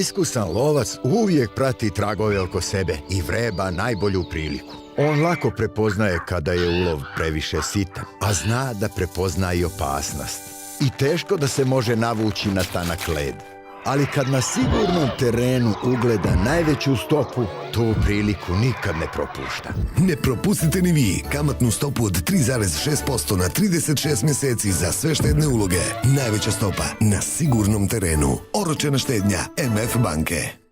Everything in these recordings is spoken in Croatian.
Iskusan lovac uvijek prati tragove oko sebe i vreba najbolju priliku. On lako prepoznaje kada je ulov previše sitan, a zna da prepozna i opasnost. I teško da se može navući na tanak led. Ali kad na sigurnom terenu ugleda najveću stopu, tu priliku nikad ne propušta. Ne propustite ni vi kamatnu stopu od 3,6% na 36 mjeseci za sve štedne uloge. Najveća stopa na sigurnom terenu. Oročena štednja MF banke.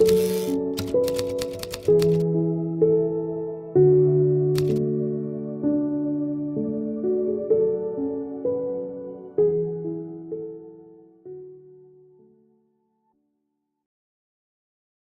Thank you.